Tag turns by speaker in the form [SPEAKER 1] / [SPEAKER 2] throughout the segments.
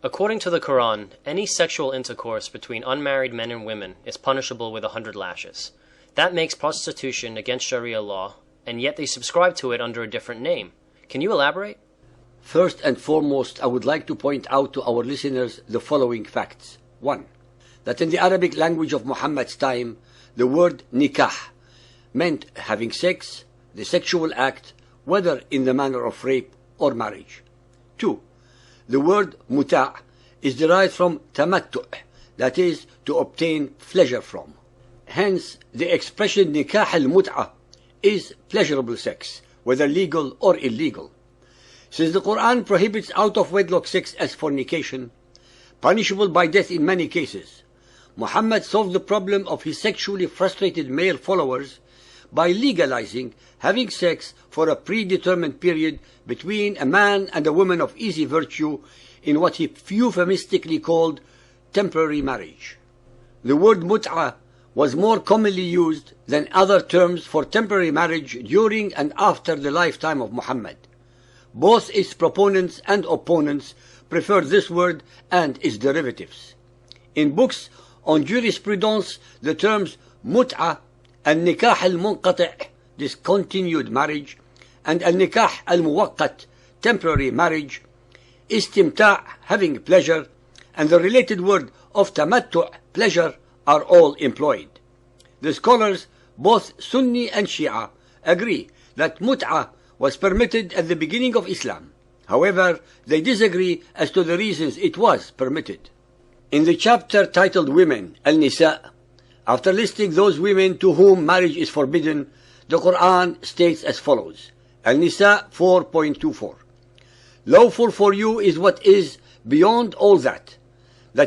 [SPEAKER 1] According to the Quran, any sexual intercourse between unmarried men and women is punishable with 100 lashes. That makes prostitution against Sharia law, and yet they subscribe to it under a different name. Can you elaborate?
[SPEAKER 2] First and foremost, I would like to point out to our listeners the following facts. 1. That in the Arabic language of Muhammad's time, the word nikah meant having sex, the sexual act, whether in the manner of rape or marriage. 2. The word muta' is derived from tamattu', that is, to obtain pleasure from. Hence, the expression nikah al-mut'a is pleasurable sex, whether legal or illegal. Since the Quran prohibits out-of-wedlock sex as fornication, punishable by death in many cases, Muhammad solved the problem of his sexually frustrated male followers by legalizing having sex for a predetermined period between a man and a woman of easy virtue in what he euphemistically called temporary marriage. The word mut'a was more commonly used than other terms for temporary marriage during and after the lifetime of Muhammad. Both its proponents and opponents prefer this word and its derivatives. In books on jurisprudence, the terms mut'a and nikah al-munqati', discontinued marriage, and al-nikah al-muwaqqat, temporary marriage, istimta', having pleasure, and the related word of tamattu', pleasure, are all employed. The scholars, both Sunni and Shia, agree that mut'a was permitted at the beginning of Islam. However, they disagree as to the reasons it was permitted. In the chapter titled Women, Al-Nisa, after listing those women to whom marriage is forbidden, the Quran states as follows. Al-Nisa 4.24. Lawful for you is what is beyond all that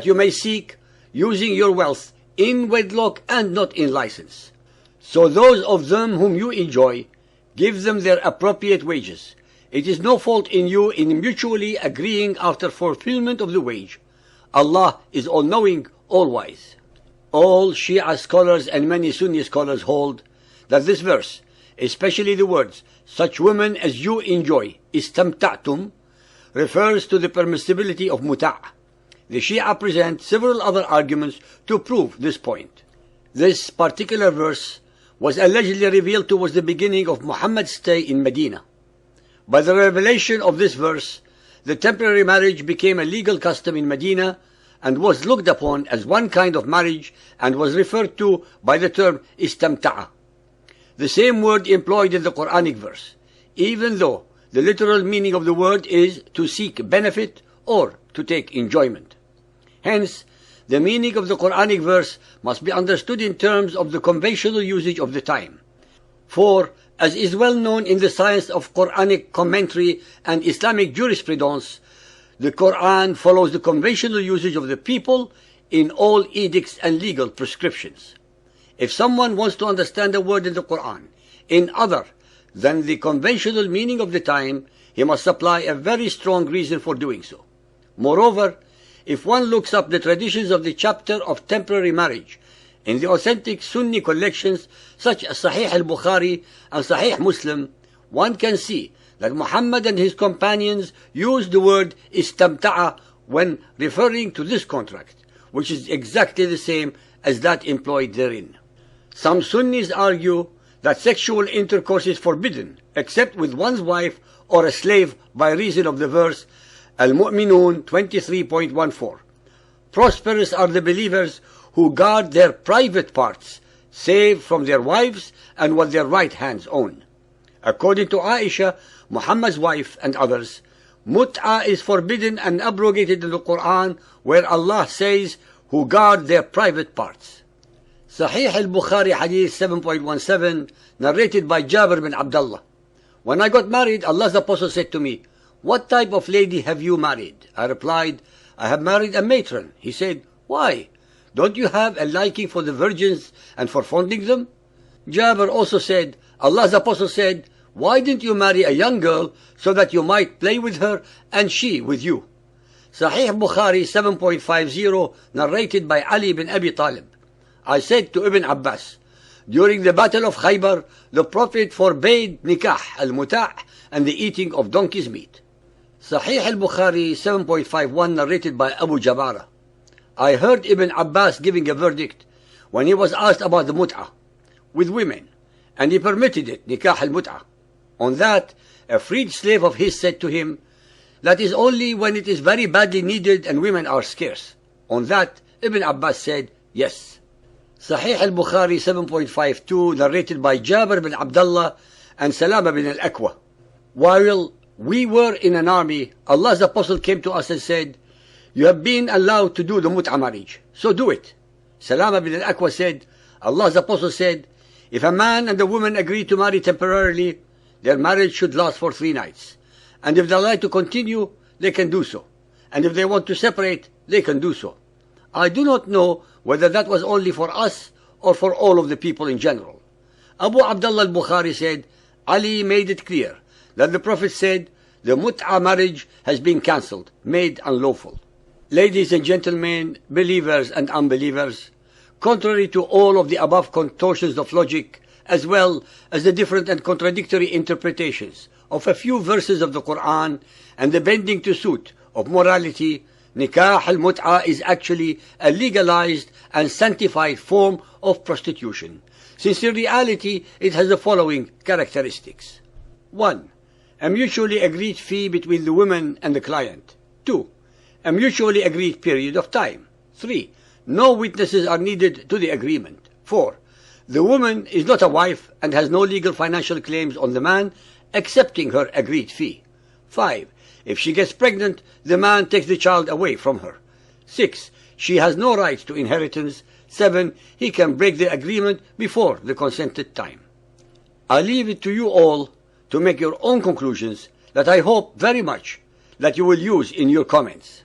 [SPEAKER 2] you may seek, using your wealth in wedlock and not in license. So those of them whom you enjoy, give them their appropriate wages. It is no fault in you in mutually agreeing after fulfillment of the wage. Allah is all-knowing, all-wise. All Shia scholars and many Sunni scholars hold that this verse, especially the words, such women as you enjoy, istamta'tum, refers to the permissibility of muta'. The Shia present several other arguments to prove this point. This particular verse was allegedly revealed towards the beginning of Muhammad's stay in Medina. By the revelation of this verse, the temporary marriage became a legal custom in Medina and was looked upon as one kind of marriage and was referred to by the term istamta'a, the same word employed in the Quranic verse, even though the literal meaning of the word is to seek benefit or to take enjoyment. Hence, the meaning of the Quranic verse must be understood in terms of the conventional usage of the time. For, as is well known in the science of Quranic commentary and Islamic jurisprudence, the Quran follows the conventional usage of the people in all edicts and legal prescriptions. If someone wants to understand a word in the Quran in other than the conventional meaning of the time, he must supply a very strong reason for doing so. Moreover, if one looks up the traditions of the chapter of temporary marriage in the authentic Sunni collections such as Sahih al-Bukhari and Sahih Muslim, one can see that Muhammad and his companions used the word istamta'a when referring to this contract, which is exactly the same as that employed therein. Some Sunnis argue that sexual intercourse is forbidden except with one's wife or a slave by reason of the verse Al-Mu'minun 23.14. Prosperous are the believers who guard their private parts, save from their wives and what their right hands own. According to Aisha, Muhammad's wife, and others, mut'a is forbidden and abrogated in the Quran, where Allah says, who guard their private parts. Sahih al-Bukhari Hadith 7.17, narrated by Jabir bin Abdullah. When I got married, Allah's Apostle said to me, "What type of lady have you married?" I replied, "I have married a matron." He said, "Why? Don't you have a liking for the virgins and for fondling them?" Jabir also said, Allah's Apostle said, "Why didn't you marry a young girl so that you might play with her and she with you?" Sahih Bukhari 7.50, narrated by Ali bin Abi Talib. I said to Ibn Abbas, during the battle of Khaybar, the Prophet forbade nikah, al-muta' and the eating of donkey's meat. Sahih al-Bukhari 7.51 narrated by Abu Jabara. I heard Ibn Abbas giving a verdict when he was asked about the mut'ah with women, and he permitted it, nikah al-mut'ah. On that, a freed slave of his said to him, that is only when it is very badly needed and women are scarce. On that, Ibn Abbas said, yes. Sahih al-Bukhari 7.52 narrated by Jabir bin Abdullah and Salama bin al-Aqwa. While we were in an army, Allah's Apostle came to us and said, you have been allowed to do the mut'ah marriage, so do it. Salama bin al-Aqwa said, Allah's Apostle said, if a man and a woman agree to marry temporarily, their marriage should last for 3 nights. And if they like to continue, they can do so. And if they want to separate, they can do so. I do not know whether that was only for us or for all of the people in general. Abu Abdullah al-Bukhari said, Ali made it clear that the Prophet said, the mut'ah marriage has been cancelled, made unlawful. Ladies and gentlemen, believers and unbelievers, contrary to all of the above contortions of logic, as well as the different and contradictory interpretations of a few verses of the Quran and the bending to suit of morality, nikah al-mut'ah is actually a legalized and sanctified form of prostitution, since in reality it has the following characteristics. 1. A mutually agreed fee between the woman and the client. 2. A mutually agreed period of time. 3. No witnesses are needed to the agreement. 4. The woman is not a wife and has no legal financial claims on the man, accepting her agreed fee. 5. If she gets pregnant, the man takes the child away from her. 6. She has no right to inheritance. 7. He can break the agreement before the consented time. I leave it to you all to make your own conclusions that I hope very much that you will use in your comments.